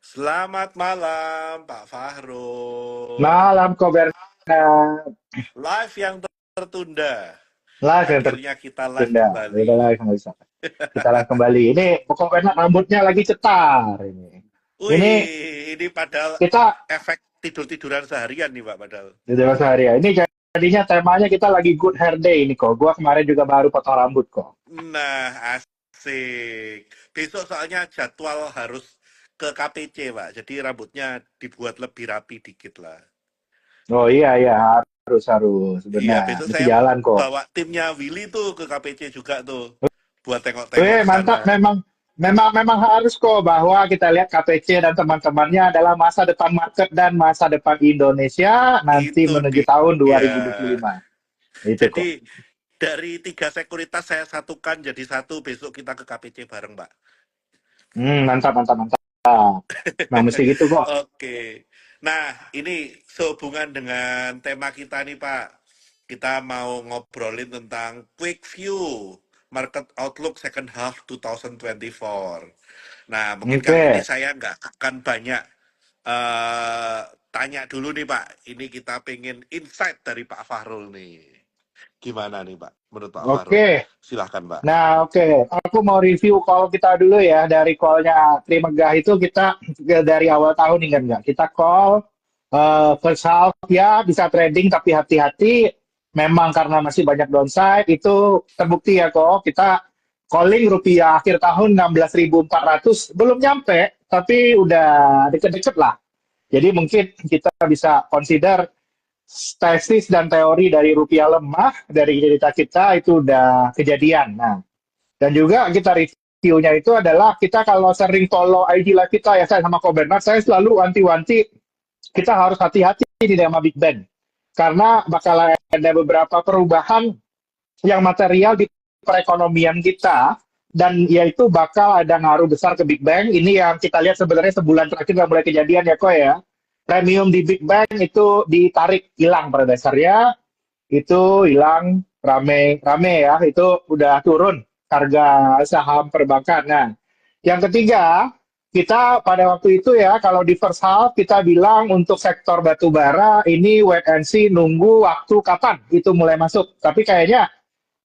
Selamat malam, Pak Fahrul. Malam kok Bernard. Live yang tertunda. Live yang Akhirnya kita live tertunda. Udah kembali. live nggak bisa. Kita live kembali. Ini kok Bernard rambutnya lagi cetar ini. Ini Wih, ini padahal kita efek tidur-tiduran seharian nih, Pak, padahal. di Dewasa Hari ya. Ini jadinya temanya kita lagi good hair day ini kok. Gua kemarin juga baru potong rambut kok. Nah, asik. Besok soalnya jadwal harus ke KPC, Pak. Jadi rambutnya dibuat lebih rapi dikit lah. Oh iya iya harus harus Iya, benar. besok Mesti saya jalan kok. bawa timnya Willy tuh ke KPC juga tuh. Buat tengok-tengok Weh, sana. mantap memang harus kok bahwa kita lihat KPC dan teman-temannya adalah masa depan market dan masa depan Indonesia nanti Itu menuju tahun dia. 2025. Itu kok. Jadi dari 3 sekuritas saya satukan jadi satu, besok kita ke KPC bareng, Pak. Mantap, mantap, mantap. Nah, mesti gitu kok. Oke. Nah, ini sehubungan dengan tema kita nih, Pak. Kita mau ngobrolin tentang quick view market outlook second half 2024. Nah, mungkin kali ini Oke, saya nggak akan banyak tanya dulu nih, Pak. Ini kita pengen insight dari Pak Fahrul nih. Gimana nih, Pak? Menurut Pak Fahrul? oke. Silahkan, Pak. Nah, oke. Aku mau review call kita dulu ya. Dari callnya Trimegah itu kita dari awal tahun ingat nggak? Kita call first half ya bisa trading tapi hati-hati. Memang karena masih banyak downside itu terbukti ya kok. Kita calling rupiah akhir tahun 16.400 belum nyampe tapi udah deket-deket lah. Jadi mungkin kita bisa consider tesis dan teori dari rupiah lemah dari cerita kita itu udah kejadian. Nah, dan juga kita reviewnya itu adalah kita kalau sering follow IG live kita ya saya sama Ko Bernard, saya selalu wanti-wanti kita harus hati-hati di sama Big Bang. Karena bakal ada beberapa perubahan yang material di perekonomian kita dan yaitu bakal ada ngaruh besar ke Big Bang. Ini yang kita lihat sebenarnya sebulan terakhir udah mulai kejadian ya kok ya. Premium di Big Bang itu ditarik hilang pada dasarnya, itu hilang rame-rame ya, itu udah turun harga saham perbankan. Nah, yang ketiga, kita pada waktu itu ya, kalau di first half kita bilang untuk sektor batu bara ini wait and see nunggu waktu kapan itu mulai masuk. Tapi kayaknya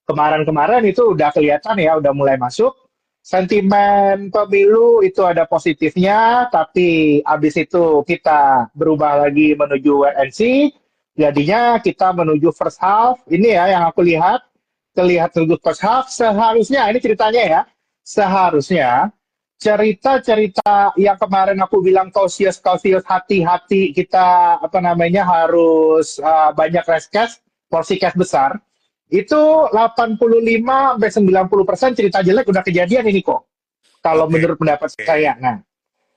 kemarin-kemarin itu udah kelihatan ya, udah mulai masuk. Sentimen pemilu itu ada positifnya, tapi abis itu kita berubah lagi menuju wait and see. Jadinya kita menuju first half. Ini ya yang aku lihat. Terlihat menuju first half. Seharusnya, ini ceritanya ya. Seharusnya cerita-cerita yang kemarin aku bilang cautious hati-hati kita apa namanya harus banyak risk cash, porsi cash besar itu 85 sampai 90% cerita jelek udah kejadian ini kok. Kalau Oke. menurut pendapat saya. Nah,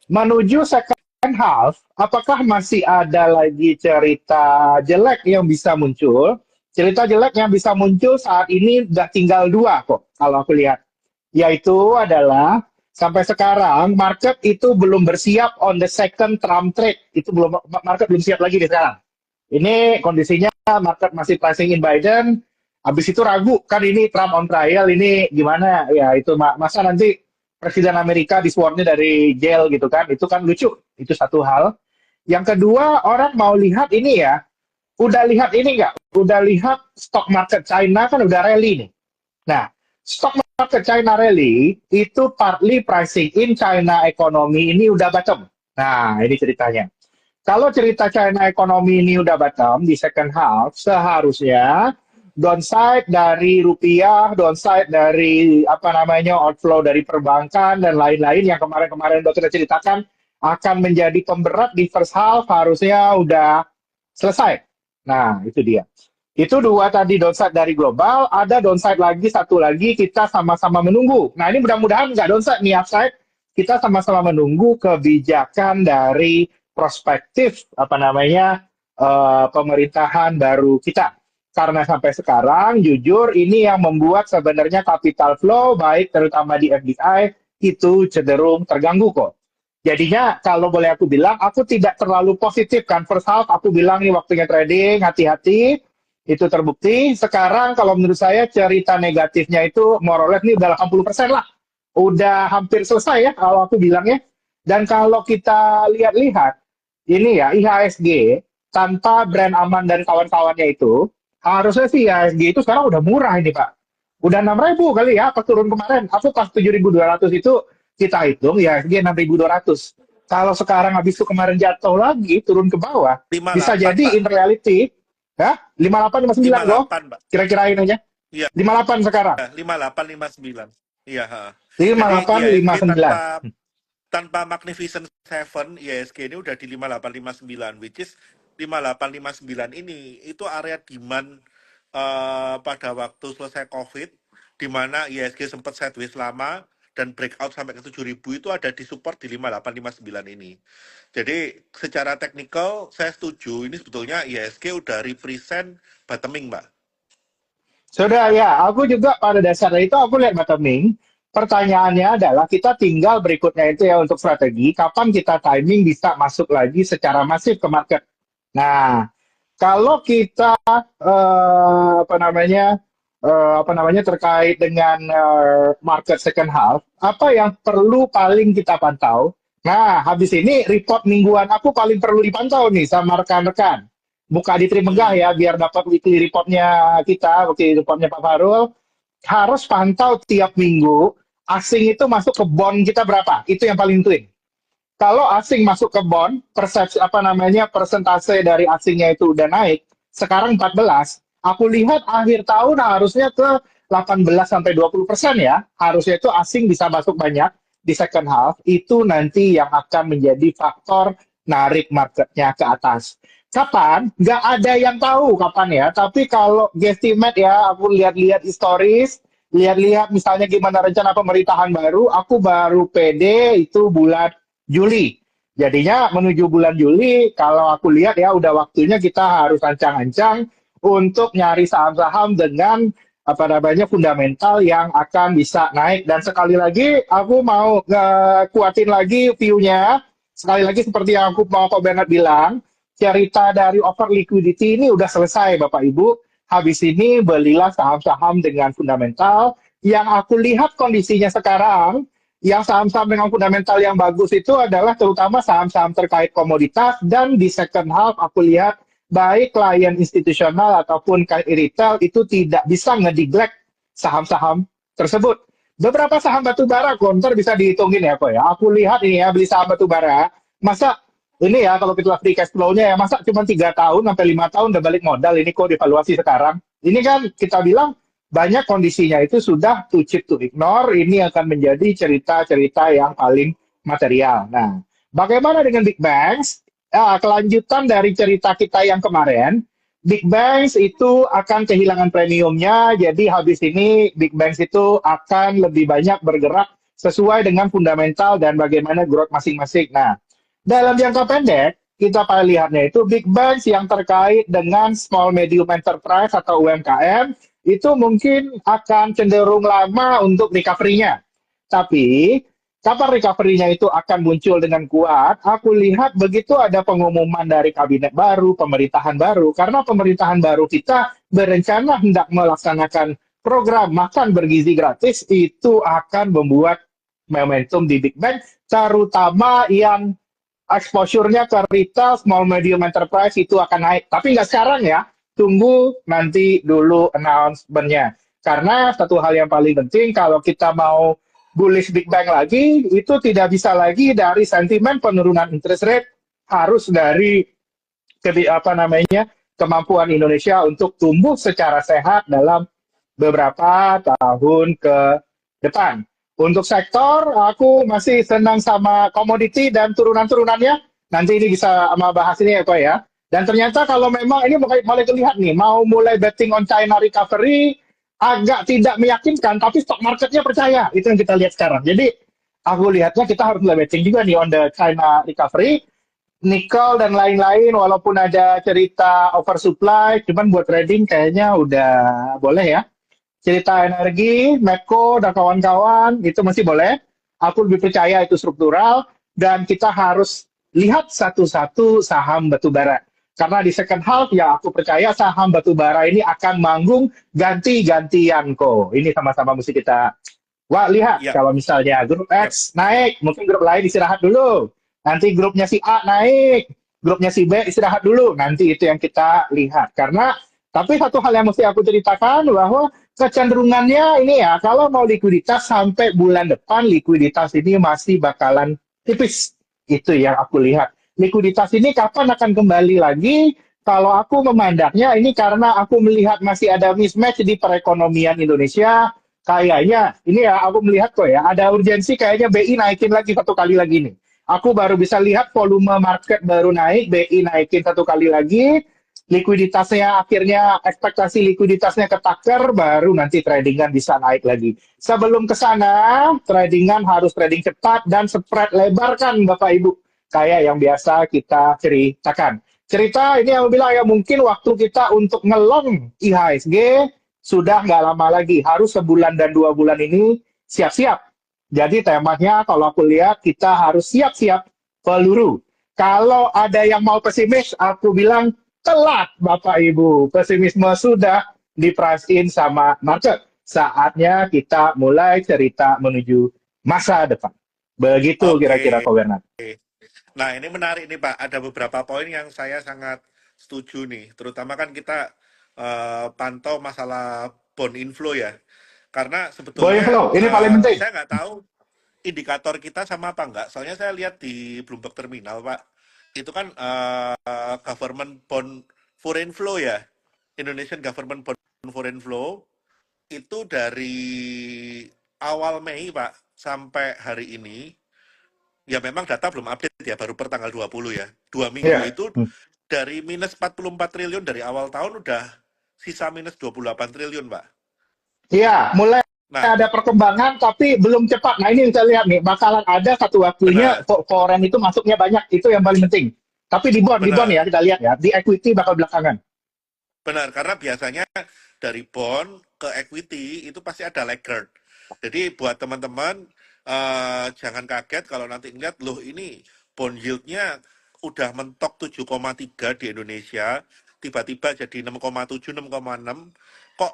menuju second half, apakah masih ada lagi cerita jelek yang bisa muncul? Cerita jelek yang bisa muncul saat ini udah tinggal dua kok, kalau aku lihat. Yaitu adalah sampai sekarang market itu belum bersiap on the second Trump trade. Itu belum market belum siap lagi di sekarang. Ini kondisinya market masih pricing in Biden. Habis itu ragu kan ini Trump on trial ini gimana ya itu masa nanti Presiden Amerika diswornnya dari jail gitu kan itu kan lucu itu satu hal. Yang kedua orang mau lihat ini ya udah lihat ini nggak udah lihat stock market China kan udah rally nih. Nah stock market China rally itu partly pricing in China ekonomi ini udah bottom. Nah ini ceritanya. Kalau cerita China ekonomi ini udah bottom di second half, seharusnya downside dari rupiah, downside dari apa namanya outflow dari perbankan dan lain-lain yang kemarin-kemarin udah kita ceritakan akan menjadi pemberat di first half harusnya udah selesai. Nah, itu dia. Itu dua tadi downside dari global, ada downside lagi satu lagi kita sama-sama menunggu. Nah, ini mudah-mudahan nggak downside nih upside. Kita sama-sama menunggu kebijakan dari prospektif apa namanya pemerintahan baru kita. Karena sampai sekarang jujur ini yang membuat sebenarnya capital flow baik terutama di FDI itu cenderung terganggu kok. Jadinya kalau boleh aku bilang aku tidak terlalu positif kan first half aku bilang nih waktunya trading hati-hati itu terbukti. Sekarang kalau menurut saya cerita negatifnya itu more or less nih udah 80% lah. Udah hampir selesai ya kalau aku bilangnya. Dan kalau kita lihat-lihat, ini ya IHSG tanpa brand aman dan kawan-kawannya itu, harusnya sih IHSG itu sekarang udah murah ini Pak. Udah 6.000 kali ya pas turun kemarin. Aku pas 7.200 itu kita hitung IHSG 6.200. Kalau sekarang habis itu kemarin jatuh lagi turun ke bawah, bisa 58 jadi Pak, in reality ya 58 59 kok. 58 Pak. Kira-kirain aja. Iya, 58 sekarang. 58 59. Iya, ha. Jadi 58 IHSG 59. tanpa Magnificent Seven, IHSG ini udah di 5859, which is 5859 ini itu area demand pada waktu selesai COVID, di mana IHSG sempat sideways lama dan breakout sampai ke 7.000 itu ada di support di 5859 ini. Jadi secara teknikal saya setuju, ini sebetulnya IHSG udah represent bottoming, Mbak. Sudah ya, aku juga pada dasarnya itu aku lihat bottoming. Pertanyaannya adalah kita tinggal berikutnya itu ya untuk strategi, kapan kita timing bisa masuk lagi secara masif ke market. Nah, kalau kita apa namanya terkait dengan market second half, apa yang perlu paling kita pantau? Nah, habis ini report mingguan aku paling perlu dipantau nih sama rekan-rekan. Buka di Trimegah Hmm. ya, biar dapat weekly reportnya kita, weekly reportnya Pak Farul. Harus pantau tiap minggu, asing itu masuk ke bond kita berapa? Itu yang paling penting. Kalau asing masuk ke bond, persepsi apa namanya persentase dari asingnya itu udah naik, sekarang 14, aku lihat akhir tahun harusnya ke 18 sampai 20% ya. Harusnya itu asing bisa masuk banyak di second half, itu nanti yang akan menjadi faktor narik marketnya ke atas. Kapan? Nggak ada yang tahu kapan ya. Tapi kalau guesstimate ya, aku lihat-lihat historis, lihat-lihat misalnya gimana rencana pemerintahan baru, aku baru PD itu bulan Juli. Jadinya menuju bulan Juli, kalau aku lihat ya udah waktunya kita harus ancang-ancang untuk nyari saham-saham dengan apa namanya fundamental yang akan bisa naik. Dan sekali lagi aku mau kuatin lagi view-nya. Sekali lagi seperti yang aku mau Pak Bernard bilang, cerita dari over liquidity ini udah selesai Bapak Ibu. Habis ini belilah saham-saham dengan fundamental. Yang aku lihat kondisinya sekarang, yang saham-saham dengan fundamental yang bagus itu adalah terutama saham-saham terkait komoditas dan di second half aku lihat baik klien institusional ataupun retail itu tidak bisa ngeneglect saham-saham tersebut. Beberapa saham batubara counter bisa dihitungin ya kok ya. Aku lihat ini ya beli saham batubara, masa ini ya kalau kita free cash flow-nya ya masa cuma 3 tahun sampai 5 tahun udah balik modal ini kok dievaluasi sekarang. Ini kan kita bilang banyak kondisinya itu sudah too cheap to ignore. Ini akan menjadi cerita-cerita yang paling material. Nah, bagaimana dengan Big Banks? Kelanjutan dari cerita kita yang kemarin, Big Banks itu akan kehilangan premiumnya, jadi habis ini Big Banks itu akan lebih banyak bergerak sesuai dengan fundamental dan bagaimana growth masing-masing. Nah, dalam jangka pendek, kita lihatnya itu Big Banks yang terkait dengan small medium enterprise atau UMKM, itu mungkin akan cenderung lama untuk recovery-nya. Tapi kapan recovery-nya itu akan muncul dengan kuat, aku lihat begitu ada pengumuman dari kabinet baru, pemerintahan baru, karena pemerintahan baru kita berencana hendak melaksanakan program makan bergizi gratis, itu akan membuat momentum di Big Bang, terutama yang exposure-nya ke retail, small medium enterprise itu akan naik. Tapi nggak sekarang ya, tunggu nanti dulu announcement-nya. Karena satu hal yang paling penting, kalau kita mau bullish Big Bang lagi, itu tidak bisa lagi dari sentimen penurunan interest rate, harus dari apa namanya kemampuan Indonesia untuk tumbuh secara sehat dalam beberapa tahun ke depan. Untuk sektor, aku masih senang sama komoditi dan turunan-turunannya. Nanti ini bisa sama bahas ini ya, Ko ya. Dan ternyata kalau memang ini mulai terlihat nih, mau mulai betting on China recovery, agak tidak meyakinkan, tapi stock marketnya percaya. Itu yang kita lihat sekarang. Jadi, aku lihatnya kita harus mulai betting juga nih on the China recovery. Nikel dan lain-lain, walaupun ada cerita oversupply, cuman buat trading kayaknya udah boleh ya. Cerita energi, Medco, dan kawan-kawan, itu masih boleh. Aku lebih percaya itu struktural, dan kita harus lihat satu-satu saham batubara. Karena di second half, ya aku percaya saham batubara ini akan manggung ganti-gantian kok. Ini sama-sama mesti kita Wah, lihat Ya, kalau misalnya grup ya. X naik, mungkin grup lain istirahat dulu. Nanti grupnya si A naik, grupnya si B istirahat dulu. Nanti itu yang kita lihat. Karena tapi satu hal yang mesti aku ceritakan bahwa kecenderungannya ini ya, kalau mau likuiditas sampai bulan depan, likuiditas ini masih bakalan tipis. Itu yang aku lihat. Likuiditas ini kapan akan kembali lagi? Kalau aku memandangnya ini karena aku melihat masih ada mismatch di perekonomian Indonesia. Kayaknya ini ya aku melihat kok ya ada urgensi kayaknya BI naikin lagi satu kali lagi nih. Aku baru bisa lihat volume market baru naik, BI naikin satu kali lagi, likuiditasnya akhirnya ekspektasi likuiditasnya ketakar, baru nanti tradingan bisa naik lagi. Sebelum ke sana, tradingan harus trading cepat dan spread lebarkan Bapak Ibu. Kayak yang biasa kita ceritakan. Cerita ini yang bilang ya mungkin waktu kita untuk ngelong IHSG sudah nggak lama lagi, harus sebulan dan 2 bulan ini siap-siap. Jadi temanya kalau aku lihat kita harus siap-siap peluru. Kalau ada yang mau pesimis, aku bilang telat Bapak Ibu. Pesimisme sudah di price in sama market. Saatnya kita mulai cerita menuju masa depan. Begitu kira-kira Oke. Ko Bernard. Nah, ini menarik nih Pak. Ada beberapa poin yang saya sangat setuju nih. Terutama kan kita pantau masalah bond inflow ya. Karena Boy sebetulnya flow, ini paling penting. saya nggak tahu indikator kita sama apa nggak. Soalnya saya lihat di Bloomberg Terminal Pak. Itu kan government bond foreign flow ya. Indonesian government bond foreign flow itu dari awal Mei Pak sampai hari ini. Ya memang data belum update ya, baru per tanggal 20 ya. 2 minggu Ya. itu dari minus 44 triliun dari awal tahun udah sisa minus 28 triliun, Pak. Iya, mulai Nah, ada perkembangan tapi belum cepat. Nah ini kita lihat nih, bakalan ada satu waktunya benar, foreign itu masuknya banyak. Itu yang paling penting. Tapi di bond ya benar, kita lihat ya, di equity bakal belakangan. benar. Karena biasanya dari bond ke equity itu pasti ada laggard. Jadi buat teman-teman, jangan kaget kalau nanti ngeliat, loh ini bond yield-nya udah mentok 7,3 di Indonesia, tiba-tiba jadi 6,7, 6,6, kok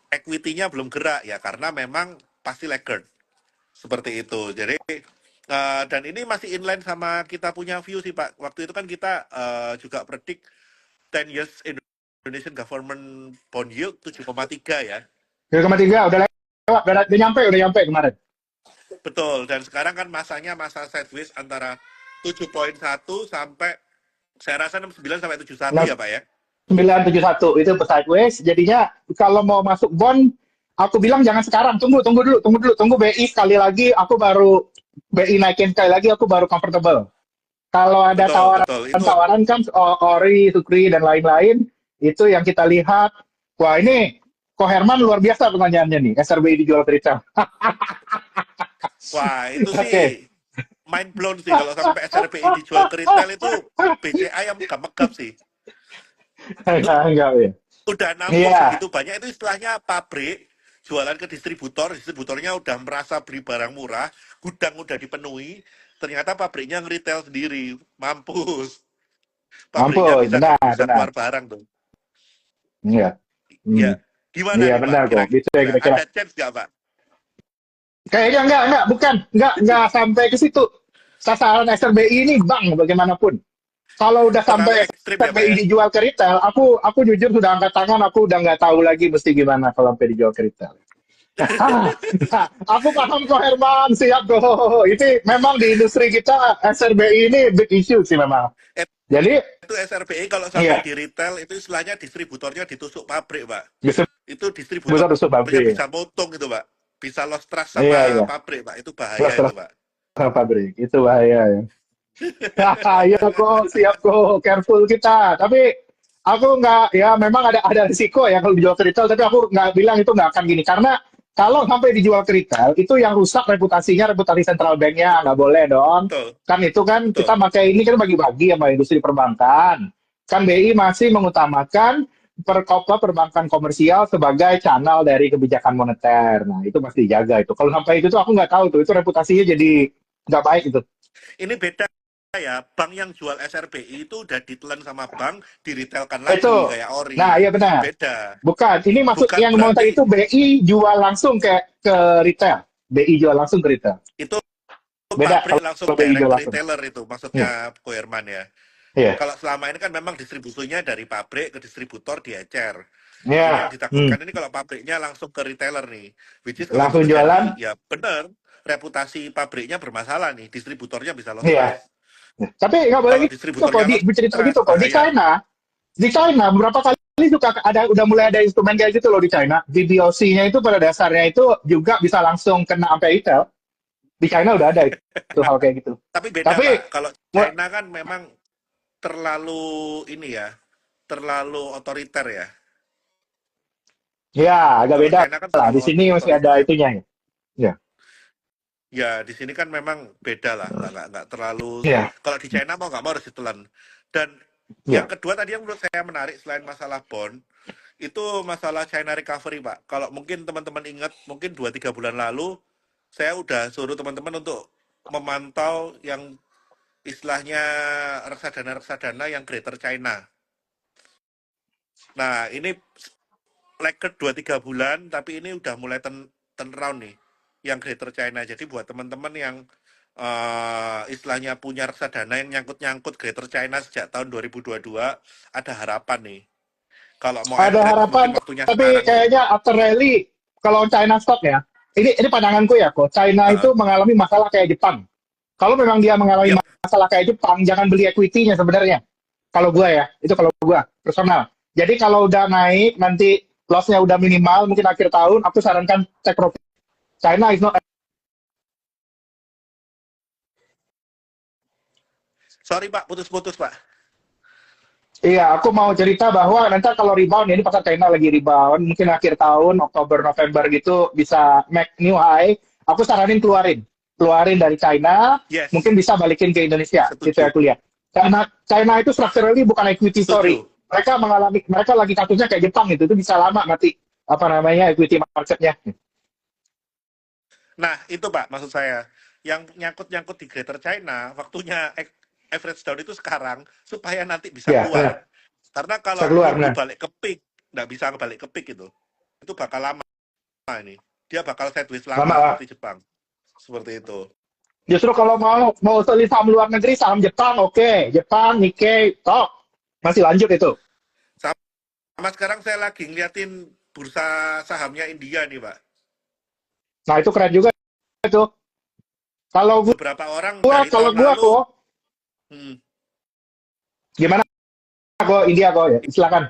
equity-nya belum gerak ya karena memang pasti laggard seperti itu. Jadi dan ini masih inline sama kita punya view sih Pak. Waktu itu kan kita juga predik 10 years Indonesian government bond yield 7,3 ya. 3,3 udah lewat, udah nyampe kemarin. Betul. Dan sekarang kan masanya masa sideways antara 7,1 sampai saya rasa 69 sampai 71 ya Pak ya. 971 itu sideways. Jadinya kalau mau masuk bond, aku bilang jangan sekarang, tunggu BI sekali lagi, aku baru BI naikin sekali lagi, aku baru comfortable. Kalau ada Betul, betul. Itu tawaran-tawaran kan Ori, Sukri dan lain-lain itu yang kita lihat. Wah ini Ko Herman luar biasa pertanyaannya nih. SRBI dijual ke retail. wah, itu sih Oke. mind blown sih kalau sampai SRPI dijual ke retail itu BCA yang megap sih. Enggak ya. Udah nampung Iya, segitu banyak itu istilahnya pabrik jualan ke distributor, distributornya udah merasa beli barang murah, gudang udah dipenuhi, ternyata pabriknya nge-retail sendiri, mampus. Pabriknya mampus, bisa benar, bisa benar. keluar barang tuh. Iya. Ya, Hmm. gimana Iya nih Pak? benar kok. Bisa ya Kira-kira kira-kira. ada chance nggak Pak? Kayaknya enggak, bukan. Enggak sampai ke situ. Sasaran SRBI ini bang bagaimanapun. Kalau udah Terlalu sampai ekstrim ya Pak SRBI ya? dijual ke retail, aku jujur sudah angkat tangan, aku udah nggak tahu lagi mesti gimana kalau sampai dijual ke retail. Ah, aku paham kok Herman, siap kok. Ini memang di industri kita SRBI ini big issue sih memang. Jadi, Itu SRBI kalau sampai iya, di retail itu istilahnya distributornya ditusuk pabrik Pak. bisa Itu bisa tusuk distributornya pabrik. bisa motong gitu Pak. Bisa lost trust Iya, sama iya. pabrik Pak. Itu bahaya Plus itu terus Pak. pabrik, itu bahaya ya. Iya kok, siap kok, careful kita. Tapi aku nggak, ya memang ada risiko ya kalau dijual ke retail, tapi aku nggak bilang itu nggak akan gini. Karena kalau sampai dijual ke retail, itu yang rusak reputasinya, reputasi central banknya nggak boleh dong. Betul, Kan itu kan betul. kita pakai ini kan bagi-bagi sama industri perbankan. Kan BI masih mengutamakan perbankan komersial sebagai channel dari kebijakan moneter. Nah itu mesti dijaga itu. Kalau sampai itu tuh aku nggak tahu tuh, itu reputasinya jadi nggak baik itu. Ini beda ya, bank yang jual SRBI itu udah ditelan sama bank, diretailkan Itu. lagi kayak Nah, Ori. iya benar. Beda. Bukan. Ini maksud Bukan yang mau tadi berarti itu BI jual langsung ke retail. BI jual langsung ke retail. Itu Beda pabrik langsung kalau BI jual direct langsung. retailer itu, Iya. maksudnya Ko Herman ya. Iya. Kalau selama ini kan memang distribusinya dari pabrik ke distributor diecer. Ini yang Iya. ditakutkan ini kalau pabriknya langsung ke retailer nih. Which is kalau itu Langsung terjadi, jualan. ya benar, reputasi pabriknya bermasalah nih, distributornya bisa Iya. lost-trust. Tapi nggak boleh Kalau gitu kok, distributornya bercerita lost-trust, gitu kok. bahaya. Di China beberapa kali juga ada udah mulai ada instrumen kayak gitu loh di China. DBOC-nya itu pada dasarnya itu juga bisa langsung kena sampai retail. Di China udah ada itu hal kayak gitu. Tapi beda, Tapi Pak. Kalau China kan memang terlalu ini ya, terlalu otoriter ya. ya agak Kalau beda China kan lah. terlalu Di sini masih ada otoriter. itunya ya. Ya. Ya, di sini kan memang beda lah, nggak terlalu. Ya. Kalau di China mau nggak mau harus ditelan. Dan yang Ya. kedua tadi yang menurut saya menarik selain masalah bond, itu masalah China recovery, Pak. Kalau mungkin teman-teman ingat, mungkin 2-3 bulan lalu, saya udah suruh teman-teman untuk memantau yang istilahnya reksadana-reksadana yang Greater China. Nah, ini leket 2-3 bulan, tapi ini udah mulai turn around nih, yang Greater China. Jadi buat teman-teman yang istilahnya punya reksadana yang nyangkut-nyangkut Greater China sejak tahun 2022, ada harapan nih. Kalau mau Ada average, harapan, mungkin waktunya tapi sekarang nih. kayaknya after rally kalau China stock ya. Ini pandanganku ya kok. China Heeh. itu mengalami masalah kayak Jepang. Kalau memang dia mengalami Yep. masalah kayak Jepang, jangan beli equity-nya sebenarnya. Kalau gua ya, itu kalau gua personal. Jadi kalau udah naik nanti loss-nya udah minimal, mungkin akhir tahun, aku sarankan take profit. China is not. Sorry Pak, putus-putus Pak. Iya, aku mau cerita bahwa nanti kalau rebound, ya ini pasar China lagi rebound, mungkin akhir tahun, Oktober, November gitu bisa make new high. Aku saranin keluarin dari China, Yes, mungkin bisa balikin ke Indonesia. Itu setuju. aku lihat. Karena China itu structurally bukan equity story. Setuju. Mereka lagi kasusnya kayak Jepang itu bisa lama mati apa namanya equity marketnya. Nah, itu Pak, maksud saya. Yang nyangkut-nyangkut di Greater China, waktunya average down itu sekarang, supaya nanti bisa Ya, keluar. benar. Karena Bisa kalau keluar, nunggu benar. balik ke peak, nggak bisa balik ke peak itu bakal lama ini. Dia bakal sideways lama Lama. seperti Jepang. Seperti itu. Justru kalau mau beli saham luar negeri, saham Jepang, oke. Jepang, Nikkei, top. Masih lanjut itu. Sama sekarang saya lagi ngeliatin bursa sahamnya India nih Pak. Nah, itu keren juga itu. Kalau Beberapa orang dari kalau tahun gua lalu, kok hmm, gimana kok India kok ya? Silakan.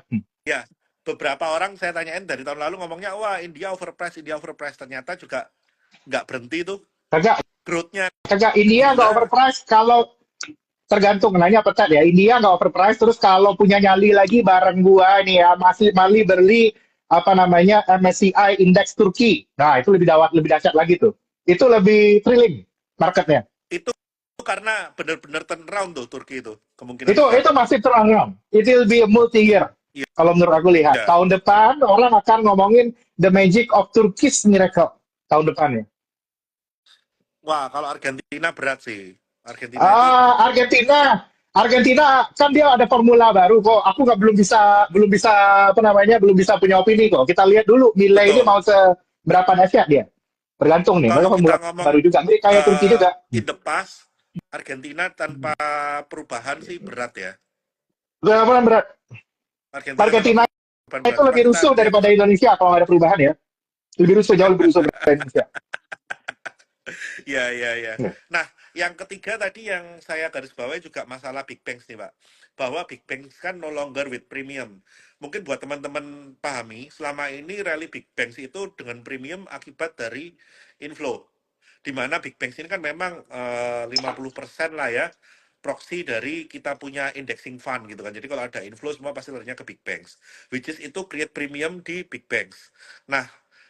ya, beberapa orang saya tanyain dari tahun lalu ngomongnya, wah India overpriced. Ternyata juga nggak berhenti tuh. Kagak Growth-nya kagak India nggak gila. overpriced kalau tergantung nanya petat ya. India nggak overpriced terus kalau punya nyali lagi bareng gua nih ya masih mali beli apa namanya MSCI Index Turki. Nah, itu lebih dahsyat lagi tuh. Itu lebih thrilling marketnya. Itu karena benar-benar turn around tuh Turki itu. Kemungkinan besar. Itu masih terang. It will be a multi year. Iya. Kalau menurut aku lihat, tahun depan orang akan ngomongin the magic of Turkish miracle tahun depannya. Wah, kalau Argentina berat sih. Argentina itu, Argentina kan dia ada formula baru kok. Aku nggak belum bisa apa namanya belum bisa punya opini kok. Kita lihat dulu nilai ini betul. mau seberapa dahsyat dia. Tergantung nih. Kalau Mereka kita formula ngomong baru juga. Mirip kayak Turki juga. in the past, Argentina tanpa perubahan sih berat ya. Berapa berat? Argentina tanpa Argentina perubahan berat. itu Coba lebih kita rusuh lihat. daripada Indonesia kalau nggak ada perubahan ya. Jauh lebih rusuh daripada Indonesia. Ya, ya, ya. Ya. Nah, yang ketiga tadi yang saya garis bawahi juga masalah Big Banks nih, Pak. Bahwa Big Banks kan no longer with premium. Mungkin buat teman-teman pahami, selama ini rally Big Banks itu dengan premium akibat dari inflow. Di mana Big Banks ini kan memang 50% lah ya, proxy dari kita punya indexing fund gitu kan. Jadi kalau ada inflow semua pasti larinya ke Big Banks. Which is itu create premium di Big Banks. Nah,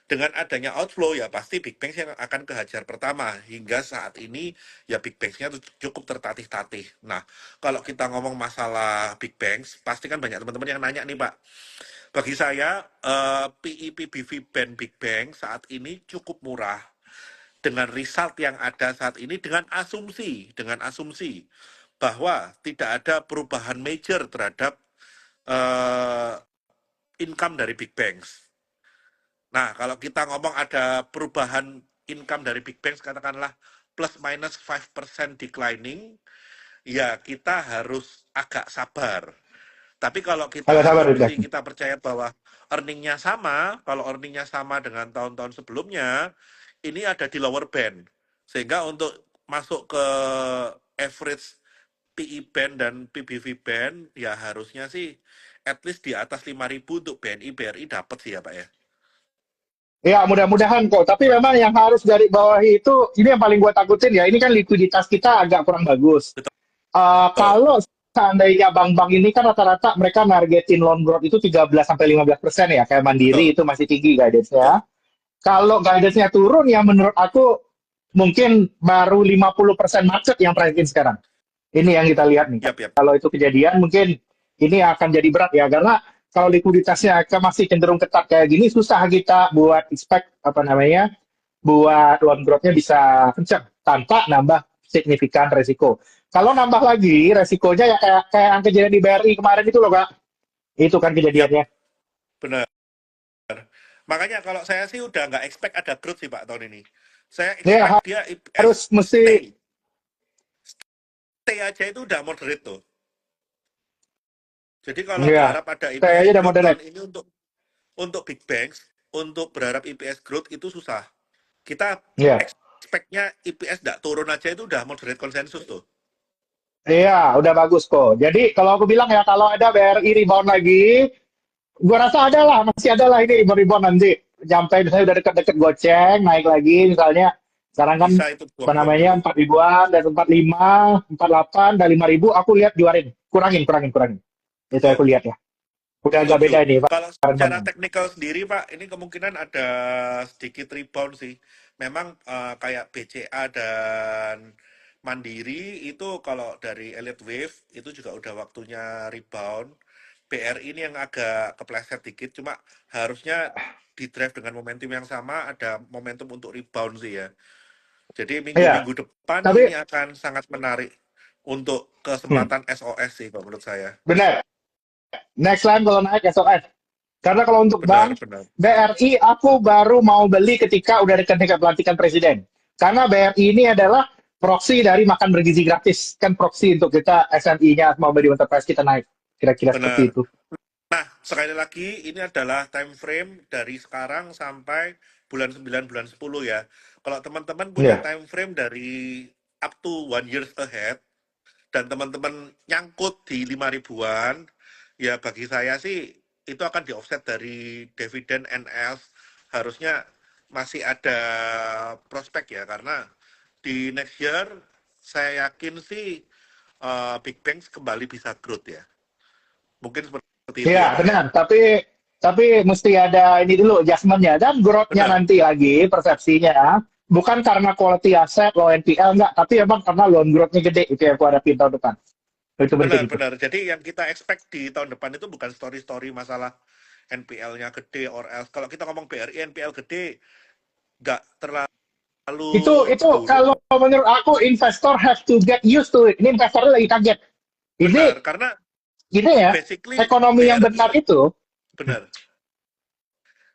dengan adanya outflow ya pasti Big Banks yang akan kehajar pertama. Hingga saat ini ya Big Banks-nya cukup tertatih-tatih. Nah, kalau kita ngomong masalah Big Banks, pasti kan banyak teman-teman yang nanya nih Pak. Bagi saya, PE PBV band Big Bang saat ini cukup murah dengan result yang ada saat ini dengan asumsi bahwa tidak ada perubahan major terhadap uh, income dari Big Banks. Nah, kalau kita ngomong ada perubahan income dari big banks katakanlah plus minus 5% declining, ya kita harus agak sabar. Tapi kalau Agak kita sabar, asumsi, Ridwan. kita percaya bahwa earningnya sama, kalau earningnya sama dengan tahun-tahun sebelumnya, ini ada di lower band. Sehingga untuk masuk ke average PE band dan PBV band, ya harusnya sih at least di atas 5.000 untuk BNI, BRI dapat sih ya Pak ya. Ya, mudah-mudahan kok. Tapi memang yang harus dari bawah itu, ini yang paling gue takutin ya, ini kan likuiditas kita agak kurang bagus. Betul. Kalau seandainya bank-bank ini kan rata-rata mereka nargetin loan growth itu 13-15% ya, kayak Mandiri Betul. itu masih tinggi Betul. guidance-nya. Kalau guidance-nya turun, ya menurut aku mungkin baru 50% market yang price in sekarang. Ini yang kita lihat nih. Yap, yap. Kalau itu kejadian, mungkin ini akan jadi berat ya, karena kalau likuiditasnya masih cenderung ketat kayak gini, susah kita buat expect apa namanya, buat loan growth-nya bisa kencang tanpa nambah signifikan resiko. Kalau nambah lagi resikonya ya kayak kayak yang kejadian di BRI kemarin itu loh kak, itu kan Yap, kejadiannya. benar. Makanya kalau saya sih udah nggak expect ada growth sih Pak tahun ini. Saya expect Ya dia IPS harus mesti stay. Stay aja itu udah moderate tuh. Jadi kalau ya berharap ada saya IPS aja udah growth tahun moderate. ini untuk big banks, untuk berharap IPS growth itu susah. Kita Ya. expect-nya IPS nggak turun aja itu udah moderate konsensus tuh. Iya, udah bagus kok. Jadi kalau aku bilang ya kalau ada BRI rebound lagi, gua rasa ada lah, masih ada lah ini rebound nanti. Sampai misalnya udah deket-deket goceng, naik lagi misalnya. Sekarang kan Bisa itu apa buang-buang namanya dulu. 4 ribuan dan 45, 48 dan 5.000 aku lihat juarin. Kurangin. Itu aku Betul. lihat ya. Udah agak Setuju. beda ini Pak Kalau secara Arman. teknikal sendiri, Pak, ini kemungkinan ada sedikit rebound sih. Memang kayak BCA dan Mandiri itu kalau dari Elite Wave itu juga udah waktunya rebound. BRI ini yang agak kepleset dikit, cuma harusnya di drive dengan momentum yang sama, ada momentum untuk rebound sih ya. Jadi Iya, minggu-minggu depan tapi ini akan sangat menarik untuk hmm, kesempatan SOS sih, Pak, menurut saya. benar. Next line kalau naik SOS. Karena kalau untuk Benar, bank, benar. BRI aku baru mau beli ketika udah dekat-dekat pelantikan presiden. Karena BRI ini adalah proxy dari makan bergizi gratis. Kan proxy untuk kita SMI-nya, Small Medium Enterprise kita naik. Kira-kira seperti Benar. itu. Nah, sekali lagi ini adalah time frame dari sekarang sampai bulan 9, bulan 10 ya. Kalau teman-teman punya Ya. time frame dari up to 1 years ahead dan teman-teman nyangkut di 5 ribuan, ya bagi saya sih itu akan di offset dari dividen NS. Harusnya masih ada prospek ya karena di next year saya yakin sih Big Banks kembali bisa growth ya. Mungkin seperti itu ya Iya, Pak ya. benar. Tapi mesti ada ini dulu adjustment-nya dan growth-nya Benar. nanti lagi persepsinya bukan karena quality asset, low NPL enggak, tapi emang karena loan growth-nya gede itu yang aku hadapin tahun depan. Itu penting Benar, itu. benar. Jadi yang kita expect di tahun depan itu bukan story-story masalah NPL-nya gede or else. Kalau kita ngomong BRI NPL gede, nggak terlalu Itu buruk. kalau menurut aku investor have to get used to it. Ini investornya lagi kaget. Ini Benar, karena ini ya basically ekonomi yang benar BRI itu. benar.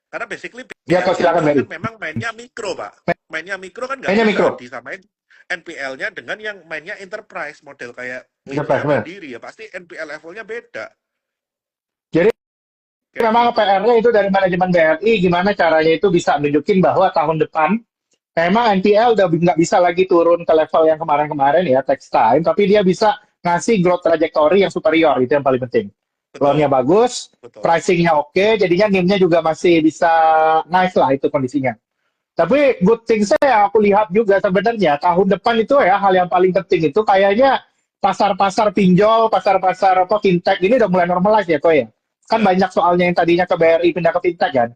Karena basically Ya kau BRI silakan itu Mary. kan memang mainnya mikro, Pak. Mainnya mikro kan nggak Mainnya bisa mikro. disamain NPL-nya dengan yang mainnya enterprise model kayak BCA Benar. Mandiri ya pasti NPL levelnya beda Jadi kayak memang gitu. PR-nya itu dari manajemen BRI gimana caranya itu bisa nunjukin bahwa tahun depan memang NPL udah nggak bisa lagi turun ke level yang kemarin-kemarin ya text time, tapi dia bisa ngasih growth trajectory yang superior itu yang paling penting. Loan-nya Betul, bagus, betul. pricing-nya oke, jadinya NIM-nya juga masih bisa nice lah itu kondisinya. Tapi good thing saya aku lihat juga sebenarnya tahun depan itu ya hal yang paling penting itu kayaknya pasar-pasar pinjol, pasar-pasar apa fintech ini udah mulai normalize ya kok ya. Kan Benar. banyak soalnya yang tadinya ke BRI pindah ke fintech kan.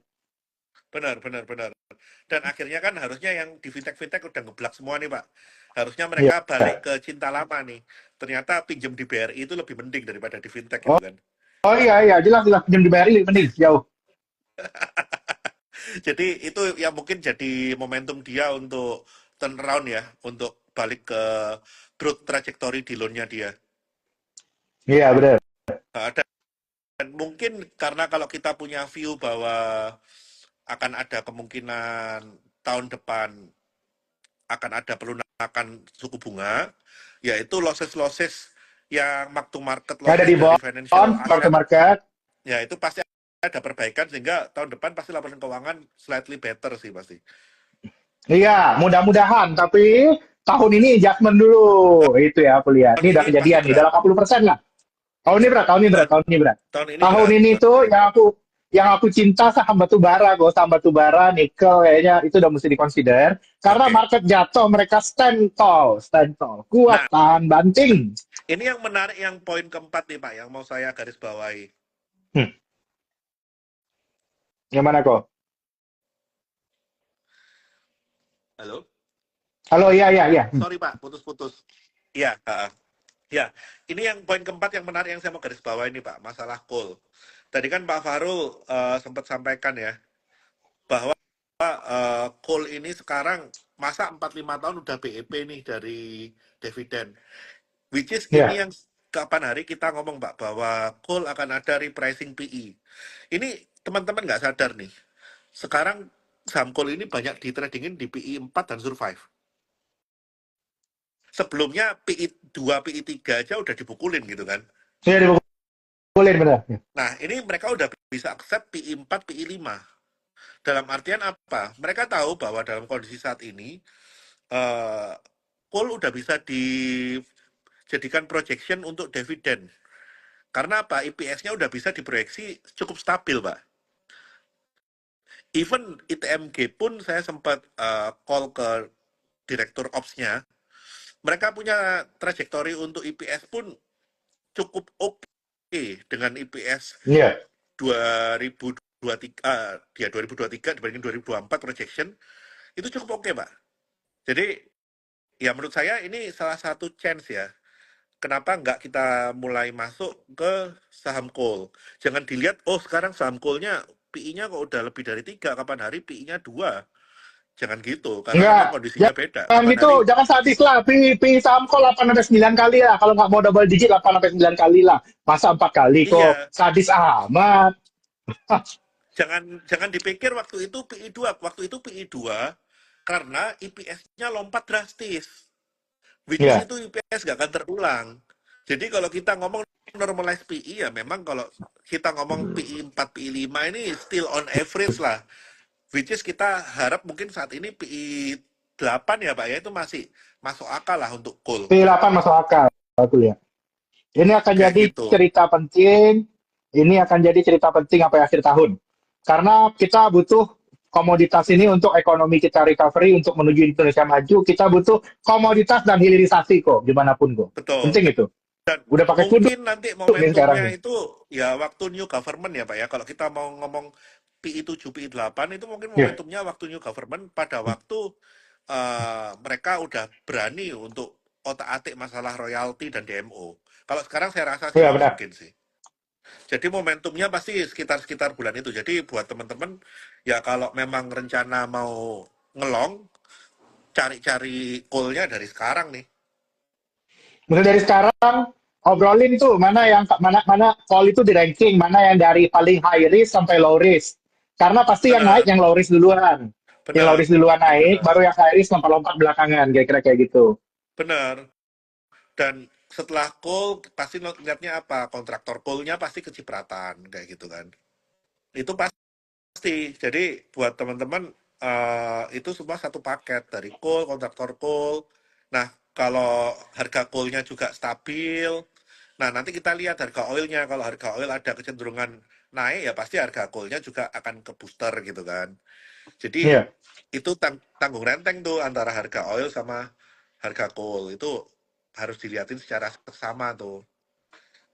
Benar. Dan akhirnya kan harusnya yang di fintech-fintech udah ngeblak semua nih, Pak. Harusnya Iya. mereka balik ke cinta lama nih. Ternyata pinjam di BRI itu lebih mending daripada di fintech gitu Oh, kan. oh iya jelas pinjam di BRI lebih mending jauh. Jadi itu yang mungkin jadi momentum dia untuk turnaround ya, untuk balik ke growth trajectory di loan-nya dia. Iya benar. Dan mungkin karena kalau kita punya view bahwa akan ada kemungkinan tahun depan akan ada pelunakan suku bunga, yaitu losses-losses yang mark to market Nggak ada losses di dari financial bond, mark to asset, market. ya itu pasti ada perbaikan sehingga tahun depan pasti laporan keuangan slightly better sih pasti. Iya, mudah-mudahan. Tapi tahun ini adjustment dulu. Itu ya aku lihat. Tahun Ini udah ini pasti kejadian nih, berat. dalam 40% lah. Tahun ini berat, tahun ini berat, Tahun tahun ini berat. tahun ini Tahun berat. ini tuh yang aku cinta saham batu bara, gue saham batu bara, nikel kayaknya itu udah mesti dikonsider. Karena Oke. market jatuh, mereka stand tall, kuat, Nah, tahan banting. ini yang menarik yang poin keempat nih Pak, yang mau saya garis bawahi. Hmm, gimana kok? Halo? Halo, iya, iya, iya. Sorry Pak, putus-putus. Iya, ya. Ini yang poin keempat yang menarik yang saya mau garis bawahi ini Pak, masalah coal. Tadi kan Pak Farul sempat sampaikan ya, bahwa coal ini sekarang masa 4-5 tahun udah BEP nih dari dividen. Which is ini Iya. yang kapan hari kita ngomong Pak, bahwa coal akan ada repricing PE. Ini teman-teman nggak sadar nih, sekarang saham coal ini banyak di tradingin di PE 4 dan survive. Sebelumnya PE 2, PE 3 aja udah dipukulin gitu kan. Iya, dipukulin bener. Nah, ini mereka udah bisa accept PE 4, PE 5. Dalam artian apa? Mereka tahu bahwa dalam kondisi saat ini, coal udah bisa dijadikan projection untuk dividen. Karena apa? EPS-nya udah bisa diproyeksi cukup stabil, Pak. Even ITMG pun saya sempat call ke direktur ops-nya, mereka punya trajektori untuk EPS pun cukup oke dengan EPS Iya. 2023 dia 2023 dibanding 2024 projection itu cukup oke, Pak. Jadi ya menurut saya ini salah satu chance ya. Kenapa nggak kita mulai masuk ke saham coal? Jangan dilihat, oh sekarang saham coal-nya PI-nya kok udah lebih dari 3, kapan hari PI-nya 2. Jangan gitu, karena memang Enggak. kondisinya beda. Jangan Kapan gitu, hari, jangan sadis lah. Pi saham kok 8 sampai 9 kali lah. Kalau nggak mau double digit 8 sampai 9 kali lah. Masa 4 kali kok iya, sadis amat. jangan jangan dipikir waktu itu PI 2, waktu itu PI 2 karena EPS-nya lompat drastis. Which is Iya. itu IPS nggak akan terulang. Jadi kalau kita ngomong normalize PI ya memang kalau kita ngomong PI 4, PI 5 ini still on average lah. Which is kita harap mungkin saat ini PI 8 ya Pak ya itu masih masuk akal lah untuk coal. Pi 8 masuk akal. Aku lihat. Ini akan Kayak jadi gitu. cerita penting. Ini akan jadi cerita penting sampai akhir tahun. Karena kita butuh komoditas ini untuk ekonomi kita recovery, untuk menuju Indonesia maju. Kita butuh komoditas dan hilirisasi kok, dimanapun kok. Betul. Penting itu. Dan Udah pakai kudu mungkin nanti nih sekarang momentumnya nih. itu ya waktu new government ya Pak ya. Kalau kita mau ngomong PI 7, PI 8 itu mungkin Ya. momentumnya waktu new government pada waktu mereka udah berani untuk otak-atik masalah royalti dan DMO. Kalau sekarang saya rasa sih Ya nggak benar. mungkin sih. Jadi momentumnya pasti sekitar-sekitar bulan itu. Jadi buat teman-teman ya kalau memang rencana mau ngelong, cari-cari call-nya dari sekarang nih. Mulai dari sekarang obrolin tuh mana call itu di ranking, mana yang dari paling high risk sampai low risk. Karena pasti yang naik Benar, yang low risk duluan. Yang low benar, risk duluan naik, benar, baru yang high risk lompat-lompat belakangan, kira-kira kayak gitu. benar. Dan setelah call pasti lihatnya apa? Kontraktor call-nya pasti kecipratan kayak gitu kan. Itu pasti. Jadi buat teman-teman itu semua satu paket dari call, kontraktor call. Nah, kalau harga call-nya juga stabil, nah nanti kita lihat harga oilnya. Kalau harga oil ada kecenderungan naik, ya pasti harga call-nya juga akan ke booster gitu kan. Jadi Iya. itu tanggung renteng tuh antara harga oil sama harga coal. Itu harus dilihatin secara seksama tuh.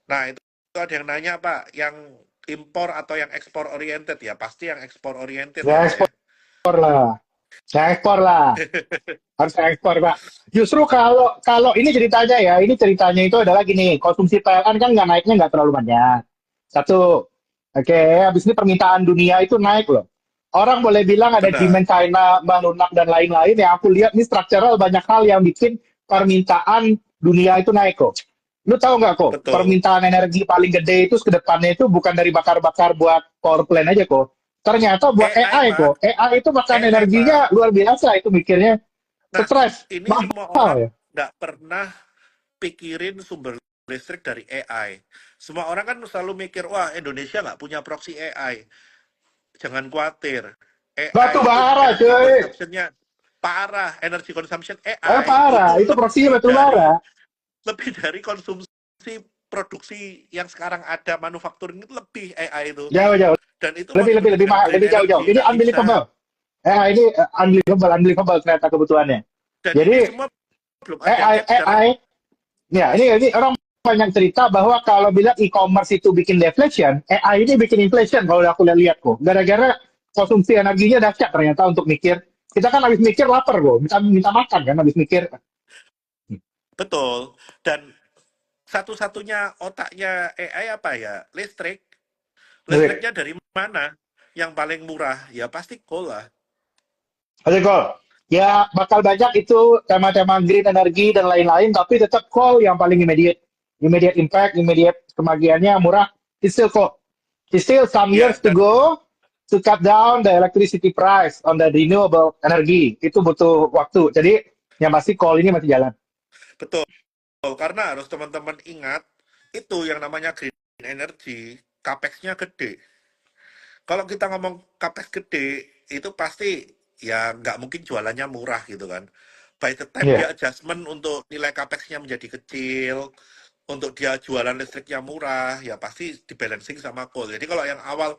Nah, itu ada yang nanya Pak, yang impor atau yang ekspor oriented ya? Pasti yang ekspor oriented ya Ya Pak ya? ekspor lah. Ya ekspor lah. Harus ekspor, Pak. Justru kalau kalau ini ceritanya itu adalah gini, konsumsi PLN kan nggak naiknya nggak terlalu banyak. Satu, oke, habis ini permintaan dunia itu naik loh. Orang boleh bilang ada Benar, demand China melunak dan lain-lain. Yang aku lihat nih structural banyak hal yang bikin permintaan dunia itu naik kok. Lu tahu nggak kok, betul. permintaan energi paling gede itu ke depannya itu bukan dari bakar-bakar buat power plant aja kok. Ternyata buat AI AI Pak, kok. AI itu makan AI energinya Pak. luar biasa itu mikirnya. Nah, Stres, ini semua mahal orang ya. nggak pernah pikirin sumber listrik dari AI. Semua orang kan selalu mikir, wah Indonesia nggak punya proxy AI. Jangan khawatir. Batu AI itu bara, energy cuy. consumption-nya parah. Energy consumption AI Parah. itu Itu proksinya batu bara. lebih dari konsumsi produksi yang sekarang ada manufacturing itu lebih AI itu. Jauh, jauh. Dan itu mau Lebih digunakan mahal, green lebih jauh-jauh. energy, Ini nggak bisa. unbelievable. Ini unbelievable ternyata kebutuhannya. Dan ini Jadi semua belum ada AI, catch karena ya ini orang banyak cerita bahwa kalau bilang e-commerce itu bikin deflation, AI ini bikin inflation kalau aku lihat kok. Gara-gara konsumsi energinya dahsyat ternyata untuk mikir. Kita kan habis mikir lapar kok, minta minta makan kan habis mikir. betul. Dan satu-satunya otaknya AI apa ya? Listrik. Oke, Listriknya dari mana? Yang paling murah? Ya pasti coal lah. oke kok. Ya bakal banyak itu tema-tema green energy dan lain-lain, tapi tetap call yang paling immediate, immediate impact, immediate kemagiannya murah. It's still kok. It's still some Ya, years to dan go to cut down the electricity price on the renewable energy. Itu butuh waktu. Jadi yang pasti call ini masih jalan. betul. Karena harus teman-teman ingat, itu yang namanya green energy, capex-nya gede. Kalau kita ngomong capex gede, itu pasti ya nggak mungkin jualannya murah gitu kan. By the time Iya. dia adjustment untuk nilai capex-nya menjadi kecil, untuk dia jualan listriknya murah, ya pasti dibalancing sama coal. Jadi kalau yang awal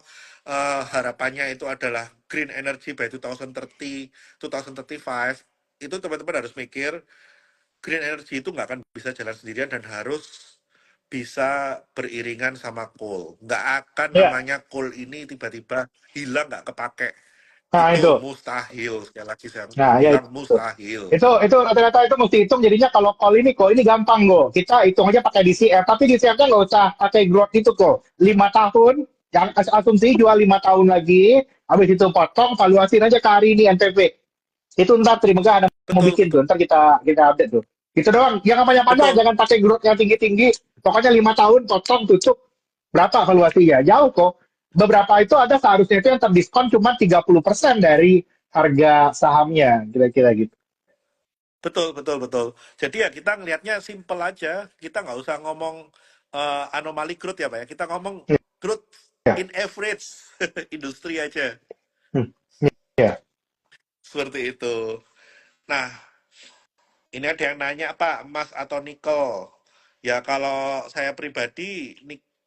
harapannya itu adalah green energy by 2030, 2035, itu teman-teman harus mikir green energy itu nggak akan bisa jalan sendirian dan harus bisa beriringan sama coal. Nggak akan Iya. namanya coal ini tiba-tiba hilang nggak kepake. Nah itu. Itu mustahil. Sekali lagi saya Nah ya bilang itu. mustahil. Itu rata-rata itu mesti hitung jadinya kalau call ini kok ini gampang kok. Kita hitung aja pakai DCF, tapi DCF-nya nggak usah pakai growth itu kok. 5 tahun, yang asumsi jual 5 tahun lagi, habis itu potong, valuasiin aja ke hari ini NPV. Itu ntar Trimegah ada mau Betul, bikin tuh, betul. ntar kita kita update tuh. Itu doang, yang panjang-panjang Betul. jangan pakai growth yang tinggi-tinggi. Pokoknya 5 tahun, potong, tutup, berapa valuasinya? Jauh kok. Beberapa itu ada seharusnya itu yang terdiskon cuma 30% dari harga sahamnya, kira-kira gitu. Betul, betul, betul. Jadi ya kita ngelihatnya simple aja. Kita nggak usah ngomong anomali growth ya Pak ya. Kita ngomong growth Ya. in average industri aja. Hmm. Ya. Seperti itu. Nah, ini ada yang nanya Pak, emas atau nikel? Ya kalau saya pribadi,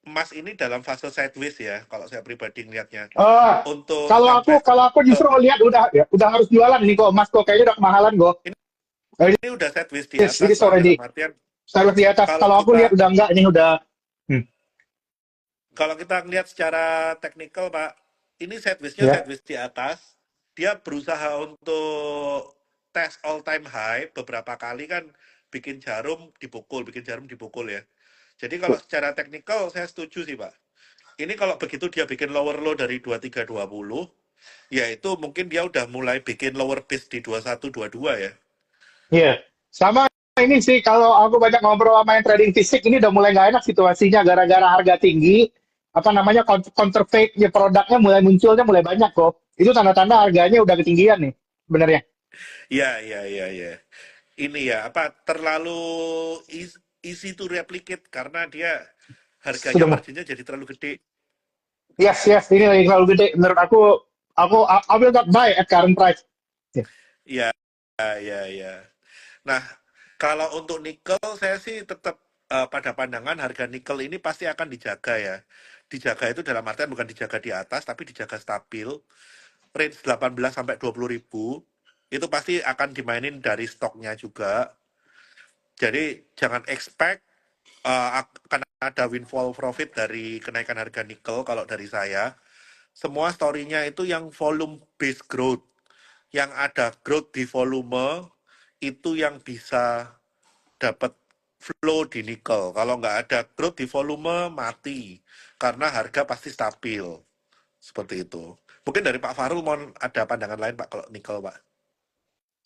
emas ini dalam fase sideways ya. Kalau saya pribadi ngelihatnya. Eh, Untuk kalau aku sampai kalau aku justru ngelihat udah harus jualan ini kok Mas kok kayaknya udah kemahalan kok. ini udah sideways di Ini atas Pak. already Dalam artian saya di atas. kalau Kalau aku lihat kita udah enggak ini udah. Hmm, Kalau kita lihat secara teknikal, Pak, ini sideways-nya ya. sideways di atas. Dia berusaha untuk tes all time high beberapa kali kan bikin jarum dipukul ya. Jadi kalau secara teknikal saya setuju sih, Pak. Ini kalau begitu dia bikin lower low dari 2320, ya itu mungkin dia udah mulai bikin lower base di 2122 ya. Iya. Sama ini sih kalau aku banyak ngobrol sama yang trading fisik ini udah mulai nggak enak situasinya gara-gara harga tinggi apa namanya counterfeit ya produknya mulai munculnya mulai banyak kok. Itu tanda-tanda harganya udah ketinggian nih sebenarnya. Ya, ya, ya, ya. Ini ya, apa, terlalu easy to replicate karena dia harganya Sudah mau. marginnya jadi terlalu gede. Yes, yes, ini lagi terlalu gede menurut aku I will not buy at current price. Ya. Iya, ya, ya. Nah, kalau untuk nikel, saya sih tetap pada pandangan harga nikel ini pasti akan dijaga ya. Dijaga itu dalam artian bukan dijaga di atas, tapi dijaga stabil. Range 18 sampai 20 ribu, itu pasti akan dimainin dari stoknya juga. Jadi jangan expect akan ada windfall profit dari kenaikan harga nikel kalau dari saya. Semua story-nya itu yang volume based growth. Yang ada growth di volume itu yang bisa dapat flow di nikel. Kalau nggak ada growth di volume, mati. Karena harga pasti stabil. Seperti itu. Mungkin dari Pak Farul mau ada pandangan lain Pak kalau nikel Pak.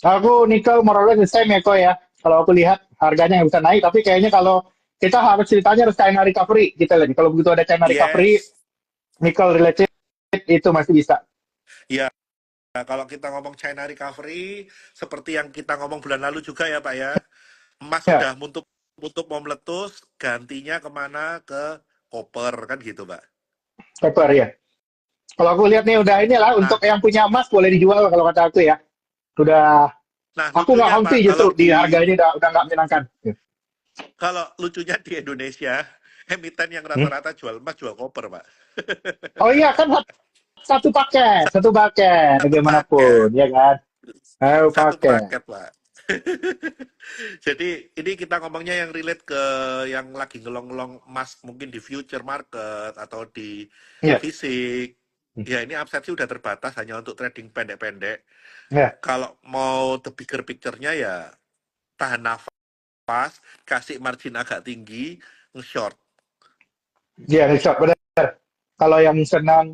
Aku nikel more or less the same ya kok ya. Kalau aku lihat harganya yang bisa naik, tapi kayaknya kalau kita harus ceritanya harus China recovery kita lagi. Kalau begitu ada China recovery, Yes. nikel related itu masih bisa. Ya, kalau kita ngomong China recovery, seperti yang kita ngomong bulan lalu juga ya Pak ya, emas Ya, sudah untuk mau meletus, gantinya kemana? Ke koper, kan gitu Pak. paper ya. Kalau aku lihat nih udah inilah untuk Nah, yang punya emas boleh dijual kalau kata aku ya. Udah nah aku nggak lucunya Pak, konfi justru di harga ini udah nggak menyenangkan. kalau lucunya di Indonesia, emiten yang Hmm? rata-rata jual emas, jual koper Pak. Oh iya kan satu paket Satu bagaimanapun paket, ya kan. Satu satu paket. paket Pak. Jadi ini kita ngomongnya yang relate ke yang lagi ngelong-ngelong emas mungkin di future market atau di Ya, fisik. Ya ini upside sih udah terbatas hanya untuk trading pendek-pendek. ya, Kalau mau the bigger picture-nya ya tahan nafas, kasih margin agak tinggi, nge-short. dia short benar. Kalau yang senang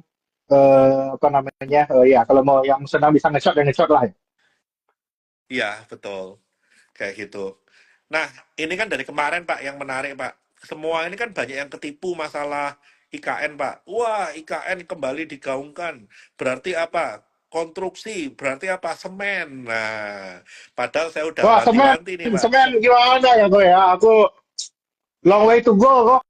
apa namanya? Ya kalau mau yang senang bisa nge-short dan nge-short lah. Ya. Iya, betul. Kayak gitu. Nah, ini kan dari kemarin Pak yang menarik Pak. Semua ini kan banyak yang ketipu masalah IKN Pak. Wah, IKN kembali digaungkan. Berarti apa? Konstruksi, berarti apa? Semen. Nah, padahal saya udah Wah semen, wanti-wanti nih Pak. semen gimana ya gue ya? Aku long way to go kok.